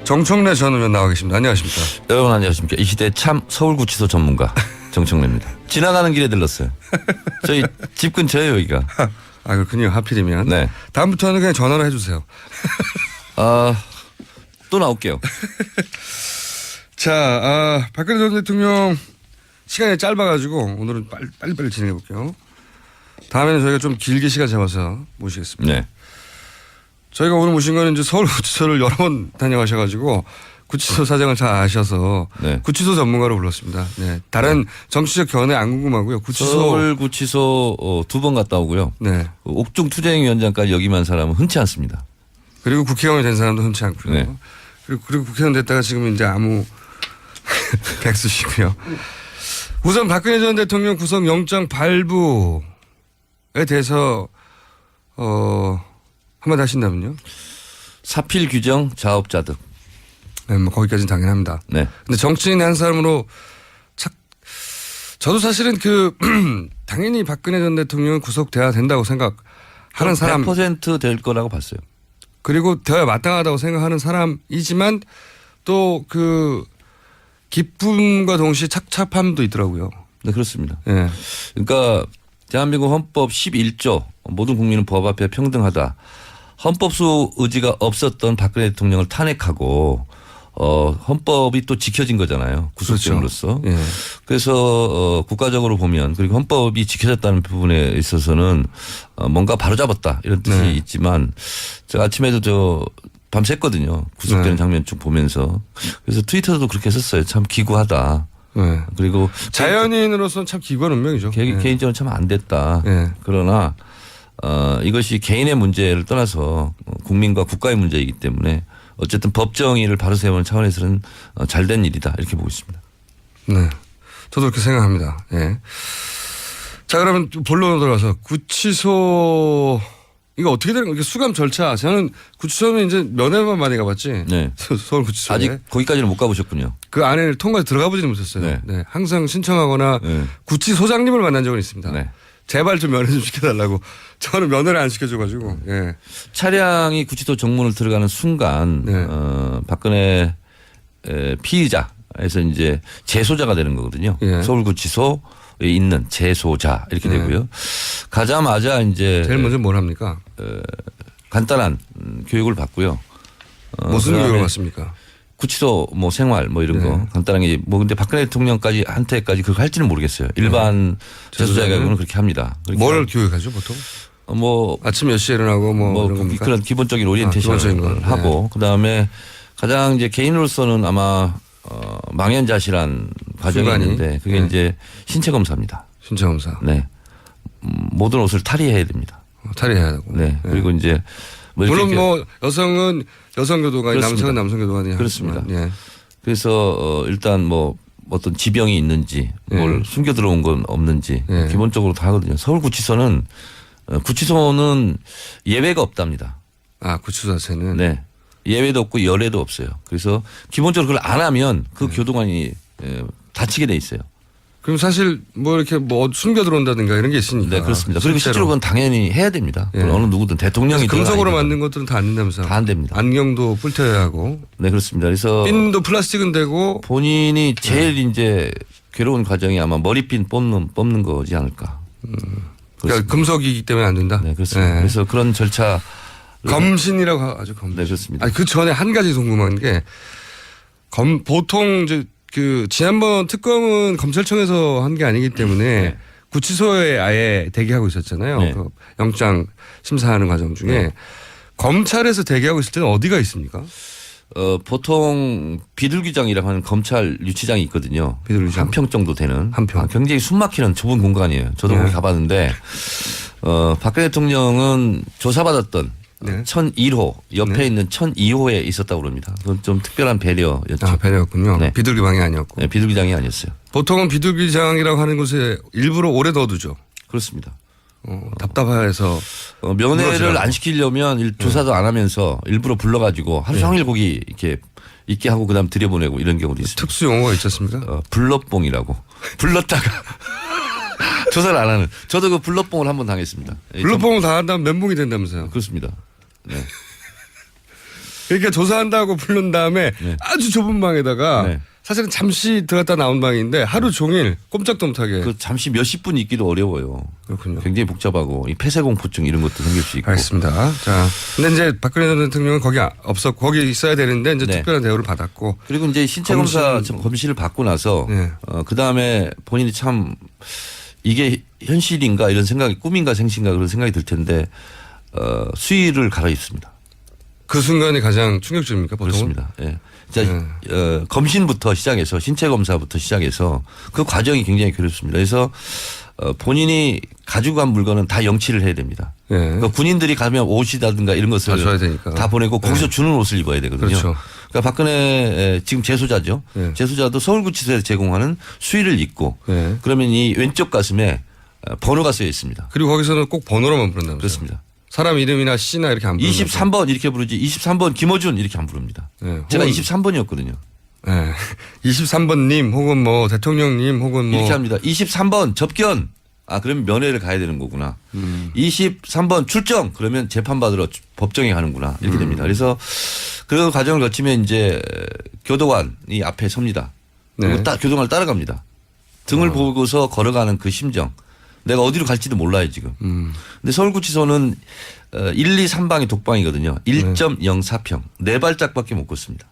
정청래 전 의원 나와 계십니다. 안녕하십니까. 여러분 안녕하십니까. 이 시대 참 서울구치소 전문가 정청래입니다. 지나가는 길에 들렀어요. 저희 집 근처에 여기가. 아 그렇군요. 하필이면. 네. 다음부터는 그냥 전화로 해주세요. 또 나올게요. 자, 박근혜 전 대통령 시간이 짧아가지고 오늘은 빨리빨리 진행해 볼게요. 다음에는 저희가 좀 길게 시간 잡아서 모시겠습니다. 네. 저희가 오늘 모신 거는 이제 서울구치소를 여러 번 다녀가셔가지고 구치소 사정을 잘 아셔서 네. 구치소 전문가로 불렀습니다. 네. 다른 정치적 견해 안 궁금하고요. 구치소. 서울구치소 2번 갔다 오고요. 네. 옥중투쟁위원장까지 역임한 사람은 흔치 않습니다. 그리고 국회의원이 된 사람도 흔치 않고요. 네. 그리고 국회의원 됐다가 지금 이제 아무 백수시고요. 우선 박근혜 전 대통령 구속영장 발부에 대해서 한마디 하신다면요? 사필 규정 자업자득. 네, 뭐 거기까지는 당연합니다. 네. 근데 정치인의 한 사람으로 저도 사실은 당연히 박근혜 전 대통령은 구속돼야 된다고 생각하는 사람. 100% 될 거라고 봤어요. 그리고 되어야 마땅하다고 생각하는 사람이지만 또 기쁨과 동시에 착잡함도 있더라고요. 네, 그렇습니다. 예. 그러니까 대한민국 헌법 11조 모든 국민은 법 앞에 평등하다. 헌법수 의지가 없었던 박근혜 대통령을 탄핵하고 헌법이 또 지켜진 거잖아요. 구속됨으로써. 그렇죠. 예. 그래서 국가적으로 보면 그리고 헌법이 지켜졌다는 부분에 있어서는 뭔가 바로잡았다 이런 뜻이 네. 있지만 제가 아침에도 밤샜거든요. 구속되는 네. 장면 쭉 보면서. 그래서 트위터도 그렇게 했었어요. 참 기구하다. 네. 그리고 자연인으로서는 참 기구한 운명이죠. 예. 개인적으로 참 안 됐다. 예. 그러나 이것이 개인의 문제를 떠나서 국민과 국가의 문제이기 때문에 어쨌든 법정의를 바로 세우는 차원에서는 잘된 일이다 이렇게 보고 있습니다. 네. 저도 그렇게 생각합니다. 예. 자, 그러면 본론으로 들어가서 구치소 이거 어떻게 되는 거예요? 수감 절차. 저는 구치소는 이제 면회만 많이 가봤지. 네. 서울 구치소에. 아직 거기까지는 못 가보셨군요. 그 안에 통과해서 들어가 보지는 못했어요. 네. 네. 항상 신청하거나 네. 구치소장님을 만난 적은 있습니다. 네. 제발 좀 면회 좀 시켜달라고. 저는 면회를 안 시켜줘가지고. 예. 차량이 구치소 정문을 들어가는 순간 네. 박근혜 피의자에서 이제 재소자가 되는 거거든요. 예. 서울구치소에 있는 재소자 이렇게 네. 되고요. 가자마자 이제 제일 먼저 뭘 합니까? 간단한 교육을 받고요. 무슨 그다음에 교육을 받습니까? 구치소 뭐 생활 뭐 이런 네. 거 간단하게 뭐 근데 박근혜 대통령까지 한테까지 그거 할지는 모르겠어요. 일반 재소자 교육은 그렇게 합니다. 뭘 교육하죠 보통? 뭐 아침 몇 시에 일어나고 뭐 이런 겁니까? 그런 기본적인 오리엔테이션을 기본적인 거. 하고 그다음에 가장 이제 개인으로서는 아마 망연자실한 과정이 순간이. 있는데 그게 네. 이제 신체 검사입니다. 신체 검사. 네. 모든 옷을 탈의해야 됩니다. 탈의해야 되고. 네. 그리고 이제 뭐 이렇게 물론 뭐 여성은 여성 교도관이 그렇습니다. 남성은 남성 교도관이 그렇습니다. 하지만, 예. 그래서 일단 뭐 어떤 지병이 있는지 뭘 숨겨 들어온 건 없는지 네. 기본적으로 다 하거든요. 서울구치소는 구치소는 예외가 없답니다. 아 구치소 자체는. 네. 예외도 없고 열애도 없어요. 그래서 기본적으로 그걸 안 하면 그 네. 교도관이 다치게 돼 있어요. 그럼 사실 뭐 이렇게 뭐 숨겨 들어온다든가 이런 게 있으니까. 네, 그렇습니다. 그리고 실제로 그건 당연히 해야 됩니다. 예. 어느 누구든 대통령이 금속으로 만든 것들은 다 안 된다면서. 다 안 됩니다. 안경도 뿔테야 하고. 네, 그렇습니다. 그래서 핀도 플라스틱은 되고. 본인이 제일 이제 괴로운 과정이 아마 머리핀 뽑는 거지 않을까. 그러니까 금속이기 때문에 안 된다. 네, 그렇습니다. 네. 그래서 그런 절차. 검신이라고 하죠. 검신. 네, 그렇습니다. 아니 그 전에 한 가지 궁금한 게 보통 이제 지난번 특검은 검찰청에서 한 게 아니기 때문에 네. 구치소에 아예 대기하고 있었잖아요. 네. 그 영장 심사하는 과정 중에 네. 검찰에서 대기하고 있을 때는 어디가 있습니까? 보통 비둘기장이라고 하는 검찰 유치장이 있거든요. 비둘기장. 한 평 정도 되는. 한 평. 굉장히 숨막히는 좁은 공간이에요. 저도 네. 거기 가봤는데 박근혜 대통령은 조사받았던 네. 1001호 옆에 네. 있는 1002호에 있었다고 그럽니다. 그건 좀 특별한 배려였죠. 아, 배려였군요. 네. 비둘기 방이 아니었고. 네, 비둘기장이 아니었어요. 보통은 비둘기장이라고 하는 곳에 일부러 오래 넣어두죠. 그렇습니다. 답답해서. 면회를 물어주라고. 안 시키려면 조사도 안 하면서 일부러 불러가지고 하루 종일 거기 이렇게 있게 하고 그다음 들여보내고 이런 경우도 있습니다. 특수 용어가 있지 않습니까? 불러뽕이라고 불렀다가 조사를 안 하는. 저도 그 불러뽕을 한번 당했습니다. 불러뽕을 다 한다면 멘붕이 된다면서요. 그렇습니다. 네. 그러니까 조사한다고 부른 다음에 네. 아주 좁은 방에다가 네. 사실은 잠시 들어갔다 나온 방인데 하루 종일 꼼짝도 못하게. 그 잠시 몇십 분 있기도 어려워요. 그렇군요. 굉장히 복잡하고 이 폐쇄공포증 이런 것도 생길 수 있고. 알겠습니다. 자, 근데 이제 박근혜 전 대통령은 거기 없었고 거기 있어야 되는데 이제 네. 특별한 대우를 받았고. 그리고 이제 신체 검사 검시를 받고 나서 네. 그 다음에 본인이 참 이게 현실인가 이런 생각이 꿈인가 생신가 그런 생각이 들 텐데 수의를 갈아입습니다. 그 순간이 가장 충격적입니까 보통은? 그렇습니다. 예. 자, 검신부터 시작해서 신체 검사부터 시작해서 그 과정이 굉장히 괴롭습니다. 그래서 본인이 가지고 간 물건은 다 영치를 해야 됩니다. 예. 그러니까 군인들이 가면 옷이라든가 이런 것을 다 줘야 되니까. 다 보내고 거기서 주는 옷을 입어야 되거든요. 그렇죠. 그러니까 박근혜 지금 재소자죠. 예. 재소자도 서울구치소에서 제공하는 수의를 입고 예. 그러면 이 왼쪽 가슴에 번호가 쓰여 있습니다. 그리고 거기서는 꼭 번호로만 부른다면서요. 그렇습니다. 사람 이름이나 씨나 이렇게 안 부르는 23번 이렇게 부르지 23번 김어준 이렇게 안 부릅니다. 네, 제가 혹은- 23번이었거든요. 네. 23번님 혹은 뭐 대통령님 혹은 뭐 이렇게 합니다. 23번 접견. 아 그러면 면회를 가야 되는 거구나. 23번 출정. 그러면 재판받으러 법정에 가는구나. 이렇게 됩니다. 그래서 그 과정을 거치면 이제 교도관이 앞에 섭니다. 그리고 네. 교도관을 따라갑니다. 등을 보고서 걸어가는 그 심정. 내가 어디로 갈지도 몰라요 지금. 근데 서울구치소는 1, 2, 3방이 독방이거든요. 1.04평. 네 발짝밖에 못 걷습니다.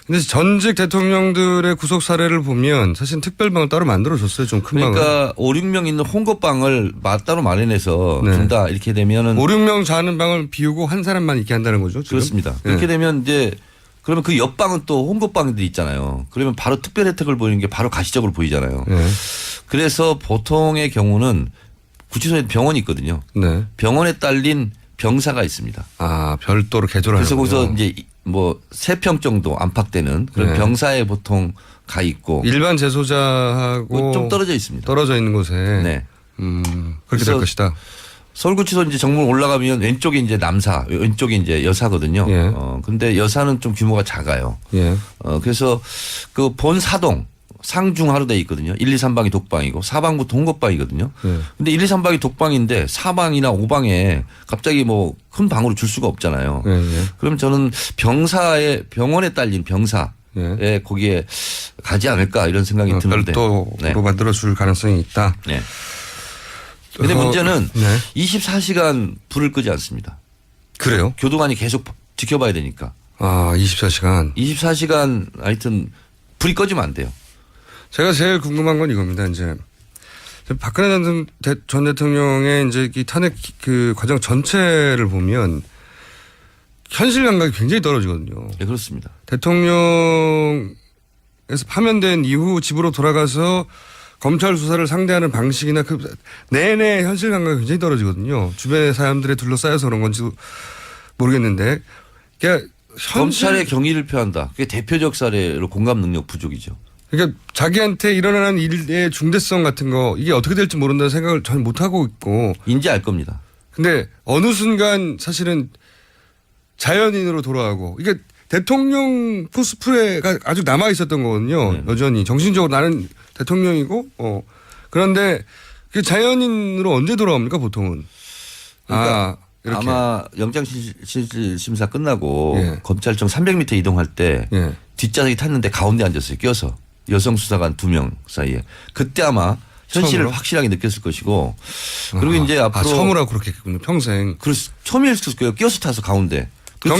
근데 전직 대통령들의 구속 사례를 보면 사실 특별방을 따로 만들어줬어요. 좀 큰 방을. 그러니까 5, 6명 있는 홍거방을 따로 마련해서 네. 준다 이렇게 되면은 5, 6명 자는 방을 비우고 한 사람만 있게 한다는 거죠. 지금? 그렇습니다. 네. 그렇게 되면 이제 그러면 그 옆방은 또 홍거방들이 있잖아요. 그러면 바로 특별 혜택을 보이는 게 바로 가시적으로 보이잖아요. 네. 그래서 보통의 경우는 구치소에 병원이 있거든요. 네. 병원에 딸린 병사가 있습니다. 아 별도로 개조를 그래서 하는군요. 거기서 이제 뭐 3평 정도 안팎되는 그런 네. 병사에 보통 가 있고 일반 재소자하고 좀 떨어져 있습니다. 떨어져 있는 곳에 네. 그렇게 될 그래서 것이다. 서울구치소 이제 정문 올라가면 왼쪽에 이제 남사, 왼쪽에 이제 여사거든요. 예. 근데 여사는 좀 규모가 작아요. 예. 그래서 그 본 사동 상중하로 돼 있거든요. 1, 2, 3방이 독방이고 4방부터 홍거방이거든요. 예. 근데 1, 2, 3방이 독방인데 4방이나 5방에 갑자기 뭐 큰 방으로 줄 수가 없잖아요. 예. 예. 그럼 저는 병원에 딸린 병사에 예. 거기에 가지 않을까 이런 생각이 드는데. 별도로 네. 만들어줄 가능성이 있다. 네. 근데 문제는 네. 24시간 불을 끄지 않습니다. 그래요? 교도관이 계속 지켜봐야 되니까. 아 24시간. 24시간 하여튼 불이 꺼지면 안 돼요. 제가 제일 궁금한 건 이겁니다. 이제 박근혜 전 대통령의 이제 이 탄핵 그 과정 전체를 보면 현실 감각이 굉장히 떨어지거든요. 네, 그렇습니다. 대통령에서 파면된 이후 집으로 돌아가서 검찰 수사를 상대하는 방식이나 그 내내 현실 감각이 굉장히 떨어지거든요. 주변의 사람들에 둘러싸여서 그런 건지도 모르겠는데, 그러니까 검찰의 경위를 표한다. 그게 대표적 사례로 공감 능력 부족이죠. 그러니까 자기한테 일어나는 일의 중대성 같은 거 이게 어떻게 될지 모른다는 생각을 전혀 못 하고 있고, 인지할 겁니다. 근데 어느 순간 사실은 자연인으로 돌아가고 이게 대통령 코스프레가 아주 남아 있었던 거거든요. 네. 여전히 정신적으로 나는 대통령이고 그런데 그 자연인으로 언제 돌아옵니까 보통은? 그러니까 이렇게. 아마 영장실질심사 끝나고 예. 검찰청 300m 이동할 때 예. 뒷좌석에 탔는데 가운데 앉았어요. 껴서 여성 수사관 2명 사이에. 그때 아마 현실을 처음으로? 확실하게 느꼈을 것이고 그리고 이제 앞으로 처음으로 하고 그렇게 했군요. 평생. 처음이었을 거예요. 껴서 타서 가운데. 그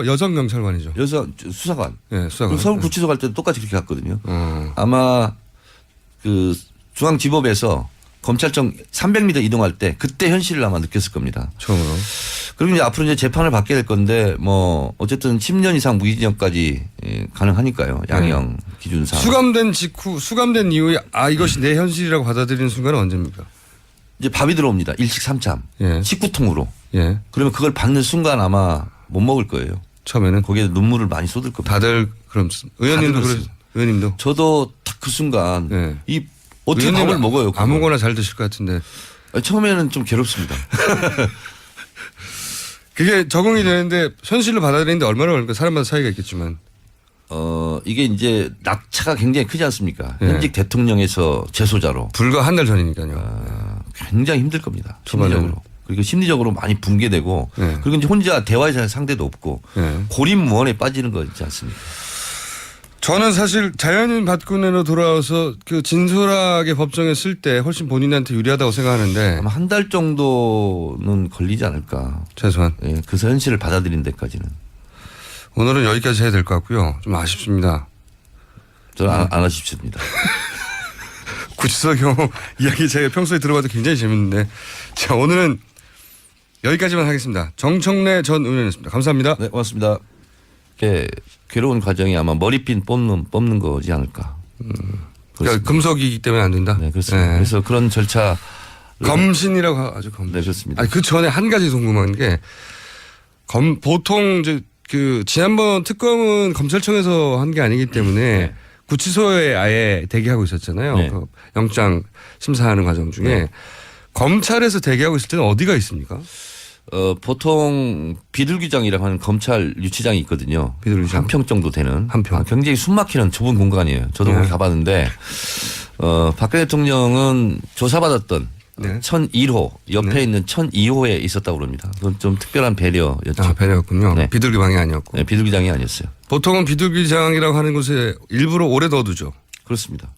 여성 경찰관이죠. 여성 수사관. 예, 수사관. 서울구치소 갈 때도 똑같이 그렇게 갔거든요. 어. 아마 그 중앙지법에서 검찰청 300m 이동할 때 그때 현실을 아마 느꼈을 겁니다. 처음으로. 그리고 이제 앞으로 이제 재판을 받게 될 건데 뭐 어쨌든 10년 이상 무기징역까지 가능하니까요. 양형 기준상. 수감된 이후에 이것이 내 현실이라고 받아들이는 순간은 언제입니까? 이제 밥이 들어옵니다. 일식 삼참. 예. 식구통으로. 예. 그러면 그걸 받는 순간 아마 못 먹을 거예요. 처음에는 거기에 눈물을 많이 쏟을 겁니다. 다들 그럼 의원님도 그렇습니다. 의원님도 저도 딱 그 순간 예. 이 어떻게 의원님은 밥을 먹어요? 그걸. 아무거나 잘 드실 것 같은데 처음에는 좀 괴롭습니다. 그게 적응이 되는데 현실로 받아들이는데 얼마나 걸릴까? 사람마다 차이가 있겠지만. 이게 이제 낙차가 굉장히 크지 않습니까? 예. 현직 대통령에서 재소자로 불과 한 달 전이니까요. 굉장히 힘들 겁니다. 초반에는. 심리적으로. 그리고 심리적으로 많이 붕괴되고 네. 그리고 이제 혼자 대화의 상대도 없고 네. 고립무원에 빠지는 거지 않습니까? 저는 사실 자연인 박근혜로 돌아와서 그 진솔하게 법정에 쓸 때 훨씬 본인한테 유리하다고 생각하는데 아마 한 달 정도는 걸리지 않을까. 최소한 예, 그 현실을 받아들이는 데까지는. 오늘은 여기까지 해야 될 것 같고요. 좀 아쉽습니다. 저는 안 하십시오입니다. 구치소 경험 이야기 제가 평소에 들어봐도 굉장히 재밌는데 자 오늘은 여기까지만 하겠습니다. 정청래 전 의원이었습니다. 감사합니다. 네, 고맙습니다. 이렇게 괴로운 과정이 아마 머리핀 뽑는 거지 않을까. 그러니까 금속이기 때문에 안 된다. 네, 그렇습니다. 네. 그래서 그런 절차. 검신이라고 하죠. 검신. 네, 그렇습니다. 아니, 그 전에 한 가지 궁금한 게 보통 이제 그 지난번 특검은 검찰청에서 한 게 아니기 때문에 네. 구치소에 아예 대기하고 있었잖아요. 네. 그 영장 심사하는 과정 중에 네. 검찰에서 대기하고 있을 때는 어디가 있습니까? 보통 비둘기장이라고 하는 검찰 유치장이 있거든요. 비둘기장. 한 평 정도 되는. 한 평. 굉장히 숨막히는 좁은 공간이에요. 저도 네. 거기 가봤는데, 박근혜 대통령은 조사받았던 네. 1001호 옆에 네. 있는 1002호에 있었다고 그럽니다. 그건 좀 특별한 배려였죠. 아, 배려였군요. 네. 비둘기방이 아니었고. 네, 비둘기장이 아니었어요. 보통은 비둘기장이라고 하는 곳에 일부러 오래 넣어두죠. 그렇습니다.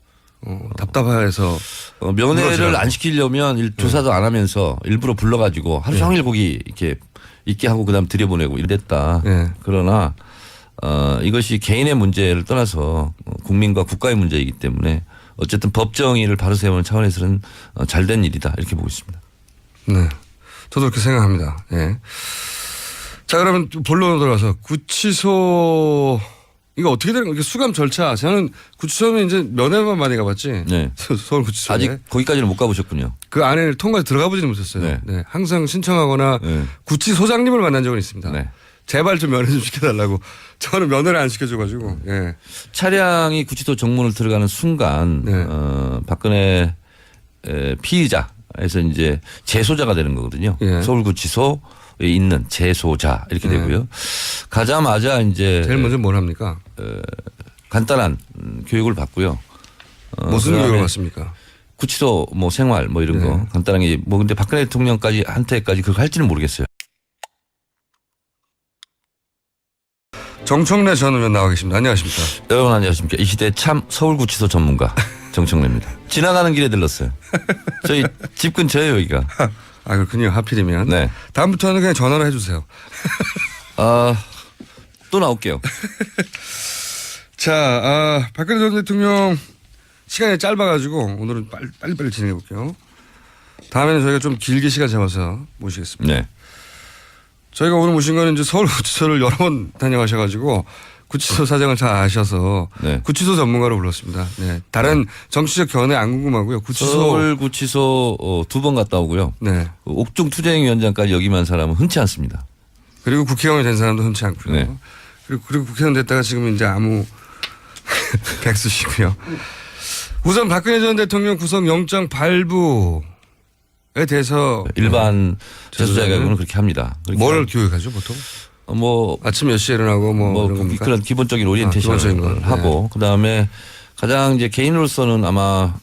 답답해서. 면회를 물어주라고. 안 시키려면 조사도 안 하면서 일부러 불러가지고 하루 종일 거기 이렇게 있게 하고 그다음 들여보내고 이랬다. 네. 그러나 이것이 개인의 문제를 떠나서 국민과 국가의 문제이기 때문에 어쨌든 법정의를 바로 세우는 차원에서는 잘된 일이다 이렇게 보고 있습니다. 네. 저도 그렇게 생각합니다. 예. 자, 그러면 본론으로 들어가서 구치소 이거 어떻게 되는 거예요? 수감 절차. 저는 구치소는 이제 면회만 많이 가봤지. 네. 서울 구치소에. 아직 거기까지는 못 가보셨군요. 그 안에 통과해 들어가 보지는 못했어요. 네. 네. 항상 신청하거나 네. 구치소장님을 만난 적은 있습니다. 네. 제발 좀 면회 좀 시켜달라고. 저는 면회를 안 시켜줘가지고. 예. 차량이 구치소 정문을 들어가는 순간 네. 박근혜 피의자에서 이제 재소자가 되는 거거든요. 예. 서울구치소에 있는 재소자 이렇게 네. 되고요. 가자마자 이제 제일 먼저 뭘 합니까? 간단한 교육을 받고요. 무슨 그다음에 교육을 받습니까? 구치소 뭐 생활 뭐 이런 네. 거 간단하게 뭐 근데 박근혜 대통령까지 한테까지 그걸 할지는 모르겠어요. 정청래 전 의원 나와 계십니다. 안녕하십니까? 여러분 안녕하십니까. 이 시대 참 서울구치소 전문가 정청래입니다. 지나가는 길에 들렀어요. 저희 집 근처에 여기가. 아, 그렇군요. 하필이면. 네. 다음부터는 그냥 전화로 해주세요. 또 나올게요. 자, 박근혜 전 대통령 시간이 짧아가지고 오늘은 빨리빨리 진행해 볼게요. 다음에는 저희가 좀 길게 시간 잡아서 모시겠습니다. 네. 저희가 오늘 모신 거는 이제 서울구치소를 여러 번 다녀가셔가지고 구치소 사정을 잘 아셔서 네. 구치소 전문가로 불렀습니다. 네. 다른 정치적 견해 안 궁금하고요. 구치소. 서울구치소 2번 갔다 오고요. 네. 옥중 투쟁위원장까지 역임한 사람은 흔치 않습니다. 그리고 국회의원이 된 사람도 흔치 않고요. 네. 그리고 국회의원 됐다가 지금 이제 아무 백수시고요. 우선 박근혜 전 대통령 구속 영장 발부에 대해서 일반 재소자의 경우는 그렇게 합니다. 그렇게 뭘 교육하죠 보통? 뭐 아침 몇 시에 일어나고 뭐 이런 겁니까? 그런 기본적인 기본적인 오리엔테이션을 거. 하고 그다음에 가장 이제 개인으로서는 아마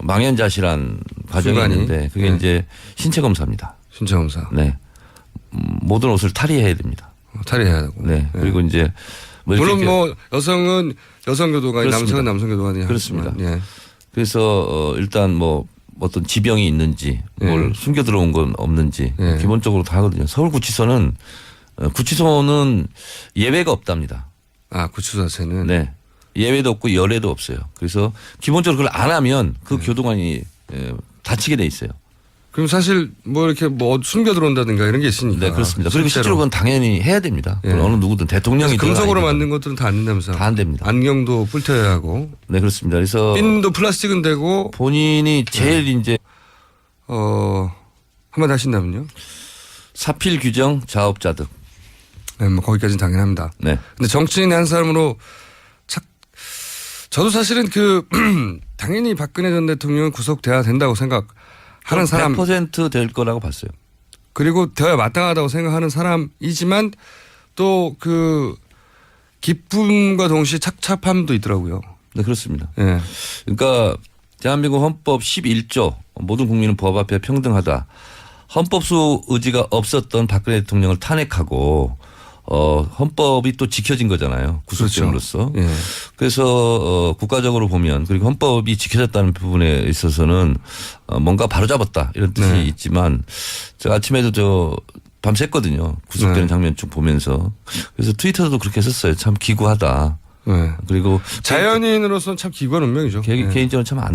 망연자실한 과정이 순간이. 있는데 그게 네. 이제 신체 검사입니다. 신체검사. 네. 모든 옷을 탈의해야 됩니다. 탈의해야 되고. 네. 그리고 이제 뭐 이렇게 물론 뭐 여성은 여성 교도관이 그렇습니다. 남성은 남성 교도관이 그렇습니다. 예. 그래서 일단 뭐 어떤 지병이 있는지 뭘 숨겨 들어온 건 없는지 네. 기본적으로 다 하거든요. 서울구치소는 구치소는 예외가 없답니다. 아, 구치소 자체는. 네. 예외도 없고 열애도 없어요. 그래서 기본적으로 그걸 안 하면 그 네. 교도관이 다치게 돼 있어요. 그럼 사실 뭐 이렇게 뭐 숨겨 들어온다든가 이런 게 있으니까. 네, 그렇습니다. 그리고 실제로 그건 당연히 해야 됩니다. 예. 그건 어느 누구든 대통령이 금속으로 만든 것들은 다 안 된다면서. 다 안 됩니다. 안경도 뿔테야 하고. 네, 그렇습니다. 그래서 핀도 플라스틱은 되고 본인이 제일 이제 한마디 하신다면요? 사필 규정 자업자득. 네, 뭐 거기까지는 당연합니다. 네. 근데 정치인의 한 사람으로 저도 사실은 당연히 박근혜 전 대통령은 구속돼야 된다고 생각하는 사람. 100%될 거라고 봤어요. 그리고 되어야 마땅하다고 생각하는 사람이지만 또 기쁨과 동시에 착잡함도 있더라고요. 네, 그렇습니다. 예. 그러니까 대한민국 헌법 11조 모든 국민은 법 앞에 평등하다. 헌법소 의지가 없었던 박근혜 대통령을 탄핵하고 헌법이 또 지켜진 거잖아요. 구속됨으로써. 그렇죠. 예. 그래서 국가적으로 보면 그리고 헌법이 지켜졌다는 부분에 있어서는 뭔가 바로잡았다 이런 뜻이 네. 있지만 제가 아침에도 밤샜거든요. 구속되는 네. 장면 쭉 보면서. 그래서 트위터도 그렇게 썼어요. 참 기구하다. 네. 그리고 자연인으로서는 참 기구한 운명이죠. 예. 개인적으로 참 안